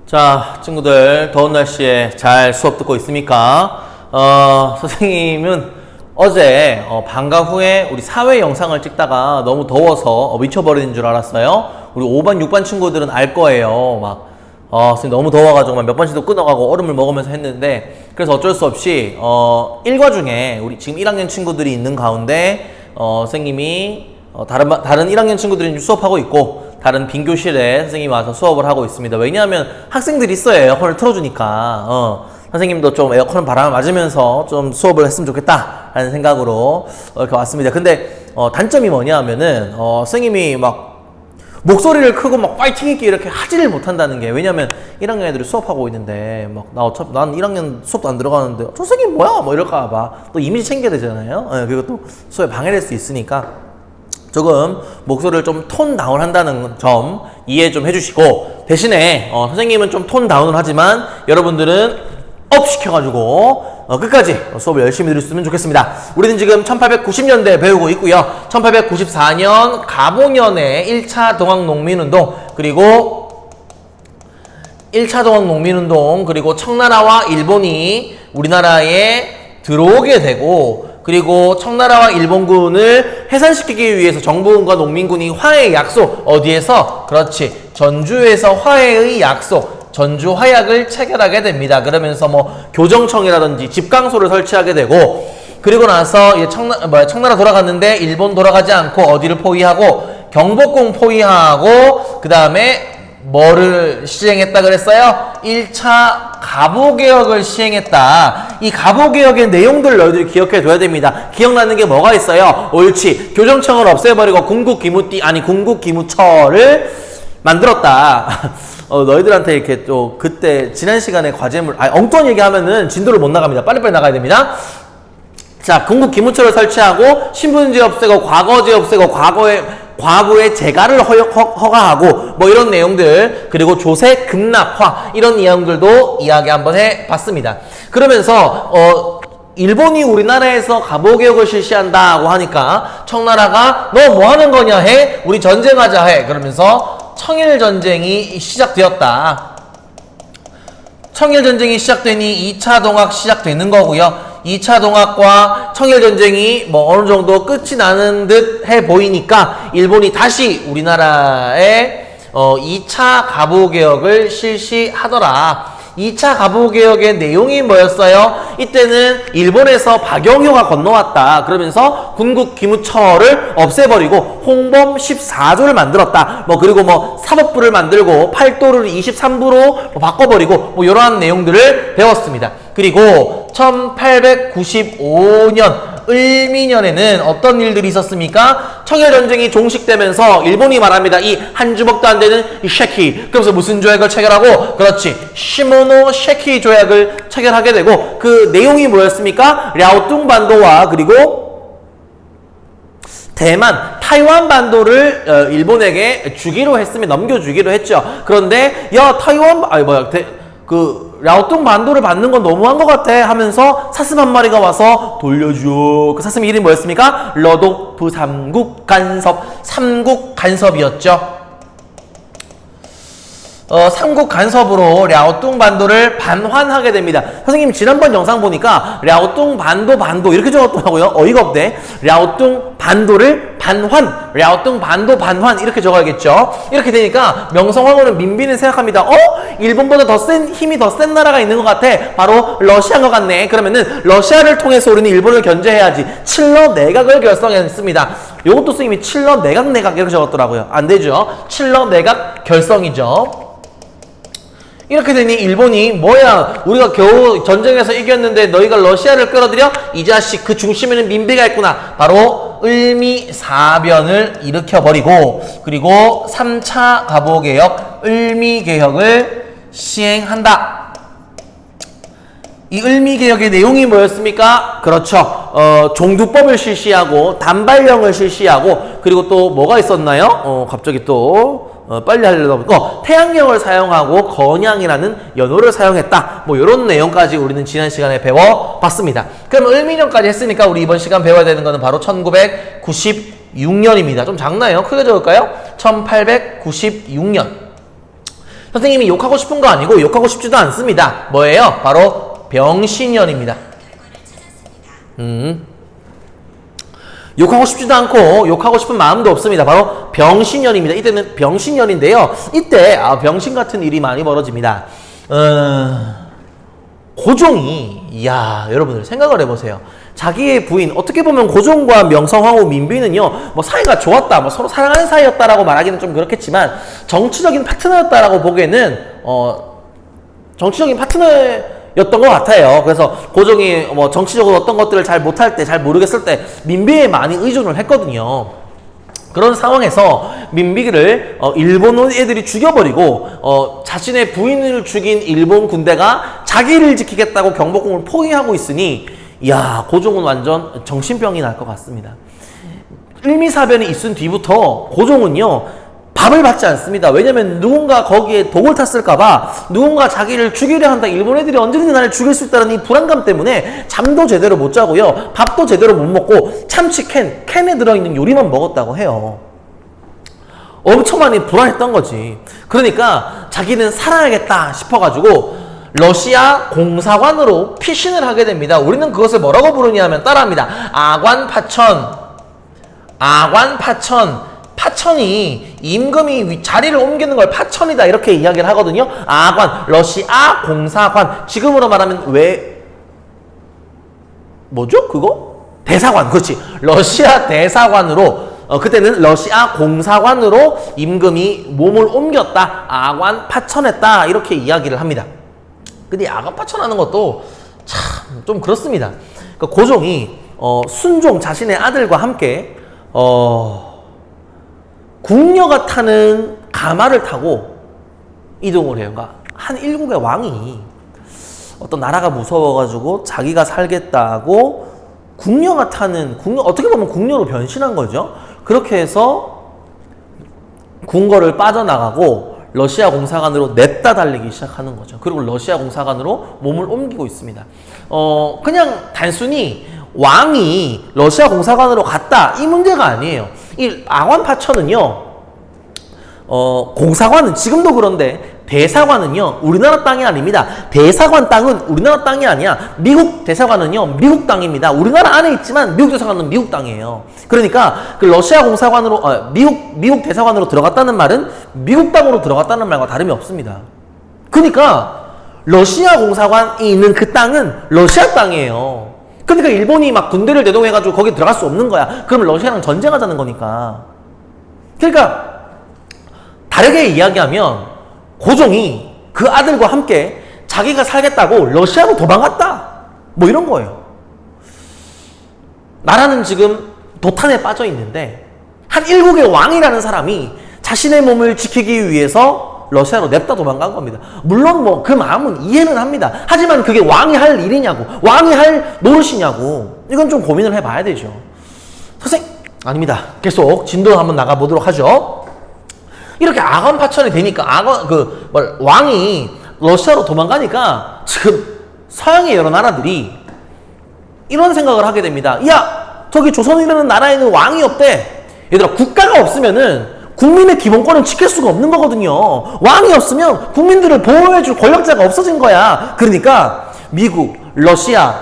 자, 친구들 더운 날씨에 잘 수업 듣고 있습니까? 선생님은 어제 방과 후에 우리 사회 영상을 찍다가 너무 더워서 미쳐버리는 줄 알았어요. 우리 5반, 6반 친구들은 알 거예요. 선생님 너무 더워가지고 몇 번씩도 끊어가고 얼음을 먹으면서 했는데, 그래서 어쩔 수 없이 일과 중에 우리 지금 1학년 친구들이 있는 가운데 선생님이 다른 1학년 친구들이 수업하고 있고, 다른 빈 교실에 선생님이 와서 수업을 하고 있습니다. 왜냐하면 학생들이 있어야 에어컨을 틀어주니까 선생님도 좀 에어컨 바람을 맞으면서 좀 수업을 했으면 좋겠다 라는 생각으로 이렇게 왔습니다. 근데 단점이 뭐냐 하면은 선생님이 막 목소리를 크고 막 파이팅 있게 이렇게 하지를 못한다는 게, 왜냐면 1학년 애들이 수업하고 있는데 막 난 1학년 수업도 안 들어가는데 저 선생님 뭐야? 뭐 이럴까 봐 또 이미지 챙겨야 되잖아요. 그리고 또 수업에 방해될 수 있으니까 조금 목소리를 좀 톤 다운 한다는 점 이해 좀 해주시고, 대신에 선생님은 좀 톤 다운을 하지만 여러분들은 업 시켜가지고 끝까지 수업을 열심히 들으셨으면 좋겠습니다. 우리는 지금 1890년대 배우고 있고요. 1894년 가보년에 1차 동학농민운동, 그리고 1차 동학농민운동, 그리고 청나라와 일본이 우리나라에 들어오게 되고, 그리고 청나라와 일본군을 해산시키기 위해서 정부군과 농민군이 화해의 약속, 어디에서? 그렇지, 전주에서 화해의 약속, 전주 화약을 체결하게 됩니다. 그러면서 교정청이라든지 집강소를 설치하게 되고, 그리고 나서 청나라 돌아갔는데 일본 돌아가지 않고 어디를 포위하고? 경복궁 포위하고, 그 다음에 뭐를 시행했다 그랬어요? 1차 가보개혁을 시행했다. 이 가보개혁의 내용들 너희들이 기억해 둬야 됩니다. 기억나는 게 뭐가 있어요? 옳지, 교정청을 없애버리고 군국기무처를 만들었다. 너희들한테 이렇게 또 그때 지난 시간에 과제물 엉뚱한 얘기하면은 진도를 못 나갑니다. 빨리빨리 나가야 됩니다. 자, 군국기무처를 설치하고 신분제 없애고 과거제 없애고 과부의 재가를 허가하고 이런 내용들, 그리고 조세 급납화, 이런 내용들도 이야기 한번 해봤습니다. 그러면서 일본이 우리나라에서 가보개혁을 실시한다고 하니까 청나라가 너 뭐 하는 거냐 해? 우리 전쟁하자 해. 그러면서 청일전쟁이 시작되었다. 청일전쟁이 시작되니 2차 동학 시작되는 거고요. 2차 동학과 청일전쟁이 어느 정도 끝이 나는 듯 해 보이니까 일본이 다시 우리나라에 2차 가보개혁을 실시하더라. 2차 가보개혁의 내용이 뭐였어요? 이때는 일본에서 박영효가 건너왔다. 그러면서 군국기무처를 없애버리고 홍범 14조를 만들었다. 그리고 사법부를 만들고 8도를 23부로 바꿔버리고 이러한 내용들을 배웠습니다. 그리고 1895년 을미년에는 어떤 일들이 있었습니까? 청일전쟁이 종식되면서 일본이 말합니다. 이 한 주먹도 안 되는 이 쉐키. 그래서 무슨 조약을 체결하고? 그렇지, 시모노쉐키 조약을 체결하게 되고, 그 내용이 뭐였습니까? 랴오뚱 반도와 그리고 대만, 타이완 반도를 일본에게 주기로 했으면 넘겨주기로 했죠. 그런데 타이완 랴오뚱 반도를 받는 건 너무한 것 같아 하면서 사슴 한 마리가 와서 돌려줘. 그 사슴 이름이 뭐였습니까? 러도프 삼국 간섭이었죠. 삼국 간섭으로 랴오뚱 반도를 반환하게 됩니다. 선생님 지난번 영상 보니까 랴오뚱 반도 이렇게 적었더라고요. 어이가 없네. 랴오뚱 반도를 반환, 랴오뚱 반도 반환 이렇게 적어야겠죠. 이렇게 되니까 명성황후는 민비는 생각합니다. 일본보다 힘이 더 센 나라가 있는 것 같아. 바로 러시아인 것 같네. 그러면은 러시아를 통해서 우리는 일본을 견제해야지. 칠러 내각을 결성했습니다. 요것도 선생님이 칠러 내각 이렇게 적었더라고요. 안 되죠. 칠러 내각 결성이죠. 이렇게 되니 일본이 뭐야, 우리가 겨우 전쟁에서 이겼는데 너희가 러시아를 끌어들여? 이 자식, 그 중심에는 민비가 있구나. 바로 을미사변을 일으켜버리고, 그리고 3차 가보개혁 을미개혁을 시행한다. 이 을미개혁의 내용이 뭐였습니까? 그렇죠. 종두법을 실시하고 단발령을 실시하고, 그리고 또 뭐가 있었나요? 갑자기 또 빨리 하려다 보니까 태양령을 사용하고 건양이라는 연호를 사용했다. 이런 내용까지 우리는 지난 시간에 배워봤습니다. 그럼 을미년까지 했으니까 우리 이번 시간 배워야 되는 거는 바로 1996년입니다. 좀 작나요? 크게 적을까요? 1896년. 선생님이 욕하고 싶은 거 아니고 욕하고 싶지도 않습니다. 뭐예요? 바로 병신년입니다. 욕하고 싶지도 않고 욕하고 싶은 마음도 없습니다. 바로 병신년입니다. 이때는 병신년인데요. 이때 병신 같은 일이 많이 벌어집니다. 고종이 여러분들 생각을 해보세요. 자기의 부인, 어떻게 보면 고종과 명성황후 민비는요, 뭐 사이가 좋았다, 뭐 서로 사랑하는 사이였다라고 말하기는 좀 그렇겠지만 정치적인 파트너였다라고 보기에는 정치적인 파트너였던 것 같아요. 그래서 고종이 뭐 정치적으로 어떤 것들을 잘 못할 때, 잘 모르겠을 때 민비에 많이 의존을 했거든요. 그런 상황에서 민비를 일본 애들이 죽여버리고 자신의 부인을 죽인 일본 군대가 자기를 지키겠다고 경복궁을 포위하고 있으니 고종은 완전 정신병이 날 것 같습니다. 일미사변이 있은 뒤부터 고종은요 밥을 받지 않습니다. 왜냐면 누군가 거기에 독을 탔을까봐, 누군가 자기를 죽이려 한다, 일본 애들이 언제든지 나를 죽일 수 있다는 이 불안감 때문에 잠도 제대로 못 자고요, 밥도 제대로 못 먹고 참치 캔에 들어있는 요리만 먹었다고 해요. 엄청 많이 불안했던 거지. 그러니까 자기는 살아야겠다 싶어가지고 러시아 공사관으로 피신을 하게 됩니다. 우리는 그것을 뭐라고 부르냐면 따라합니다. 아관파천. 파천이 임금이 자리를 옮기는 걸 파천이다 이렇게 이야기를 하거든요. 러시아 공사관. 지금으로 말하면 뭐죠? 그거? 대사관. 그렇지. 러시아 대사관으로 그때는 러시아 공사관으로 임금이 몸을 옮겼다. 아관파천했다. 이렇게 이야기를 합니다. 근데 아관파천하는 것도 참 좀 그렇습니다. 그러니까 고종이 순종 자신의 아들과 함께 궁녀가 타는 가마를 타고 이동을 해요. 그러니까 한 일국의 왕이 어떤 나라가 무서워가지고 자기가 살겠다고 궁녀가 타는, 어떻게 보면 궁녀로 변신한 거죠. 그렇게 해서 궁궐을 빠져나가고 러시아 공사관으로 냅다 달리기 시작하는 거죠. 그리고 러시아 공사관으로 몸을 옮기고 있습니다. 그냥 단순히 왕이 러시아 공사관으로 갔다 이 문제가 아니에요. 이 아관파천은요, 공사관은 지금도 그런데 대사관은요 우리나라 땅이 아닙니다. 대사관 땅은 우리나라 땅이 아니야. 미국 대사관은요 미국 땅입니다. 우리나라 안에 있지만 미국 대사관은 미국 땅이에요. 그러니까 그 러시아 공사관으로 미국 대사관으로 들어갔다는 말은 미국 땅으로 들어갔다는 말과 다름이 없습니다. 그러니까 러시아 공사관이 있는 그 땅은 러시아 땅이에요. 그러니까 일본이 막 군대를 대동해가지고 거기 들어갈 수 없는 거야. 그럼 러시아랑 전쟁하자는 거니까. 그러니까 다르게 이야기하면 고종이 그 아들과 함께 자기가 살겠다고 러시아로 도망갔다. 뭐 이런 거예요. 나라는 지금 도탄에 빠져 있는데 한 일국의 왕이라는 사람이 자신의 몸을 지키기 위해서 러시아로 냅다 도망간 겁니다. 물론 뭐 그 마음은 이해는 합니다. 하지만 그게 왕이 할 일이냐고, 왕이 할 노릇이냐고, 이건 좀 고민을 해봐야 되죠. 아닙니다. 계속 진도 한번 나가보도록 하죠. 이렇게 아관파천이 되니까 왕이 러시아로 도망가니까 지금 서양의 여러 나라들이 이런 생각을 하게 됩니다. 저기 조선이라는 나라에는 왕이 없대. 얘들아, 국가가 없으면은 국민의 기본권을 지킬 수가 없는 거거든요. 왕이 없으면 국민들을 보호해줄 권력자가 없어진 거야. 그러니까 미국, 러시아,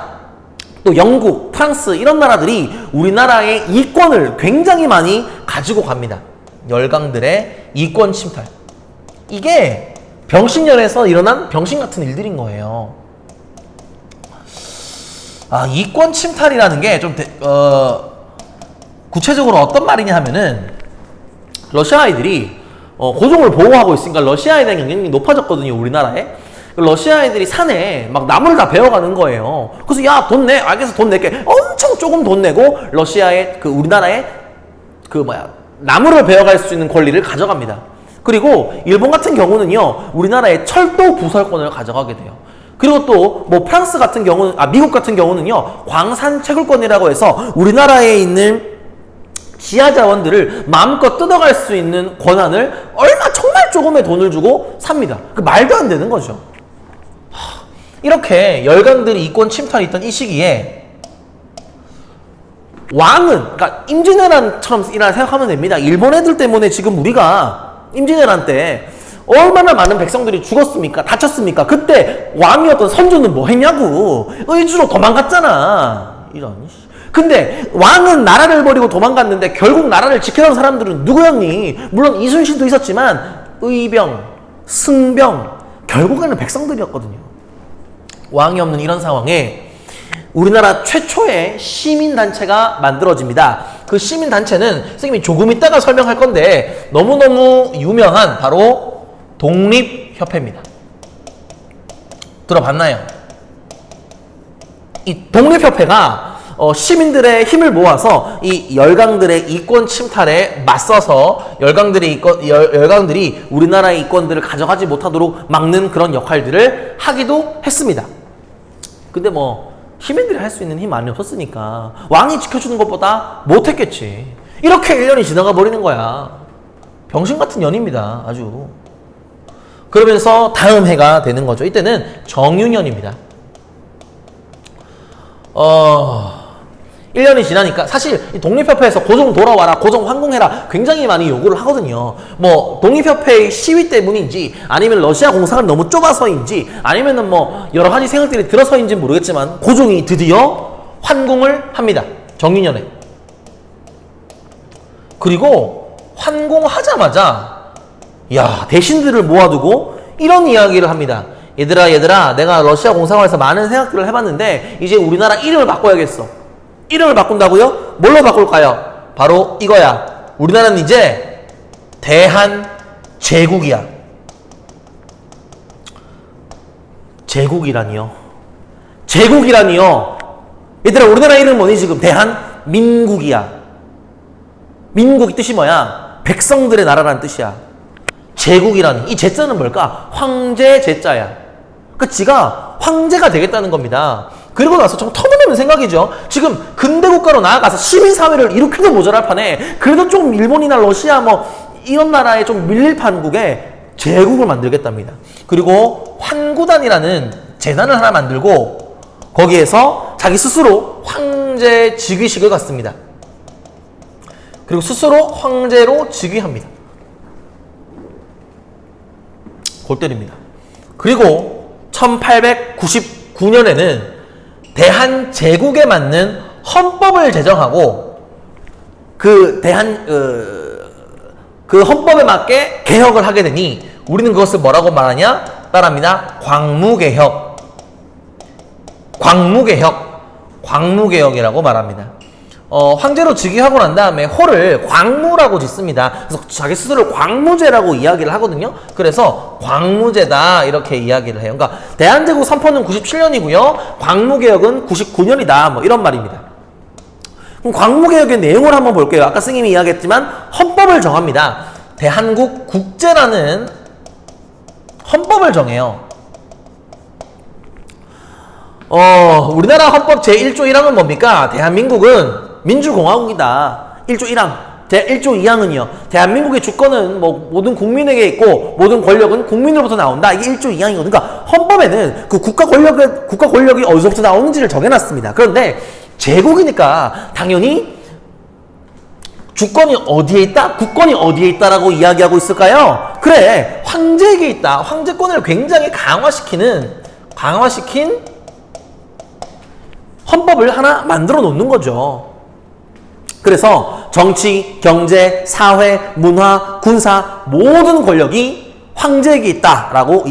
또 영국, 프랑스 이런 나라들이 우리나라의 이권을 굉장히 많이 가지고 갑니다. 열강들의 이권 침탈. 이게 병신년에서 일어난 병신 같은 일들인 거예요. 이권 침탈이라는 게 좀 구체적으로 어떤 말이냐 하면은 러시아인들이 고종을 보호하고 있으니까 러시아에 대한 경쟁력이 높아졌거든요, 우리나라에. 러시아인들이 산에 막 나무를 다 베어가는 거예요. 그래서 돈 내. 알겠어, 돈 낼게. 엄청 조금 돈 내고 러시아의 우리나라에 나무를 베어갈 수 있는 권리를 가져갑니다. 그리고 일본 같은 경우는요, 우리나라의 철도 부설권을 가져가게 돼요. 그리고 또 뭐 프랑스 같은 경우는 미국 같은 경우는요, 광산 채굴권이라고 해서 우리나라에 있는 지하 자원들을 마음껏 뜯어갈 수 있는 권한을 정말 조금의 돈을 주고 삽니다. 말도 안 되는 거죠. 이렇게 열강들이 이권 침탈이 있던 이 시기에 왕은, 그러니까 임진왜란처럼 생각하면 됩니다. 일본 애들 때문에 지금 우리가 임진왜란 때 얼마나 많은 백성들이 죽었습니까? 다쳤습니까? 그때 왕이었던 선조는 뭐 했냐고. 의주로 도망갔잖아. 이런. 근데 왕은 나라를 버리고 도망갔는데 결국 나라를 지켜던 사람들은 누구였니? 물론 이순신도 있었지만 의병, 승병, 결국에는 백성들이었거든요. 왕이 없는 이런 상황에 우리나라 최초의 시민단체가 만들어집니다. 그 시민단체는 선생님이 조금 이따가 설명할 건데 너무너무 유명한 바로 독립협회입니다. 들어봤나요? 이 독립협회가 시민들의 힘을 모아서 이 열강들의 이권 침탈에 맞서서 열강들이 우리나라의 이권들을 가져가지 못하도록 막는 그런 역할들을 하기도 했습니다. 근데 뭐 시민들이 할 수 있는 힘 많이 없었으니까 왕이 지켜주는 것보다 못했겠지. 이렇게 1년이 지나가 버리는 거야. 병신 같은 년입니다. 아주. 그러면서 다음 해가 되는 거죠. 이때는 정유년입니다. 1년이 지나니까 사실 이 독립협회에서 고종 돌아와라, 고종 환공해라 굉장히 많이 요구를 하거든요. 뭐 독립협회의 시위 때문인지 아니면 러시아 공상을 너무 좁아서인지 아니면은 뭐 여러 가지 생각들이 들어서인지 모르겠지만 고종이 드디어 환공을 합니다. 정유년에. 그리고 환공하자마자 야, 대신들을 모아두고 이런 이야기를 합니다. 얘들아 내가 러시아 공상화에서 많은 생각들을 해봤는데 이제 우리나라 이름을 바꿔야겠어. 이름을 바꾼다고요? 뭘로 바꿀까요? 바로 이거야. 우리나라는 이제 대한제국이야. 제국이라니요? 제국이라니요? 얘들아 우리나라 이름은 뭐니 지금? 대한민국이야. 민국이 뜻이 뭐야? 백성들의 나라라는 뜻이야. 제국이라니. 이 제자는 뭘까? 황제 제자야. 그러니까 지가 황제가 되겠다는 겁니다. 그리고 나서 좀 터무니없는 생각이죠. 지금 근대국가로 나아가서 시민사회를 일으켜도 모자랄 판에 그래도 좀 일본이나 러시아 뭐 이런 나라에 좀 밀릴 판국에 제국을 만들겠답니다. 그리고 환구단이라는 재단을 하나 만들고 거기에서 자기 스스로 황제 즉위식을 갖습니다. 그리고 스스로 황제로 즉위합니다. 골 때립니다. 그리고 1899년에는 대한제국에 맞는 헌법을 제정하고 그 헌법에 맞게 개혁을 하게 되니 우리는 그것을 뭐라고 말하냐? 따라합니다. 광무개혁이라고 말합니다. 황제로 즉위하고 난 다음에 호를 광무라고 짓습니다. 그래서 자기 스스로를 광무제라고 이야기를 하거든요. 그래서 광무제다 이렇게 이야기를 해요. 그러니까 대한제국 선포는 97년이고요. 광무개혁은 99년이다. 뭐 이런 말입니다. 그럼 광무개혁의 내용을 한번 볼게요. 아까 스님이 이야기했지만 헌법을 정합니다. 대한국 국제라는 헌법을 정해요. 우리나라 헌법 제1조 1항은 뭡니까? 대한민국은 민주공화국이다. 1조 1항. 제1조 2항은요. 대한민국의 주권은 뭐 모든 국민에게 있고 모든 권력은 국민으로부터 나온다. 이게 1조 2항이거든요. 그러니까 헌법에는 그 국가 권력이 어디서부터 나오는지를 정해놨습니다. 그런데 제국이니까 당연히 주권이 어디에 있다? 국권이 어디에 있다라고 이야기하고 있을까요? 그래, 황제에게 있다. 황제권을 굉장히 강화시킨 헌법을 하나 만들어 놓는 거죠. 그래서 정치, 경제, 사회, 문화, 군사 모든 권력이 황제에게 있다라고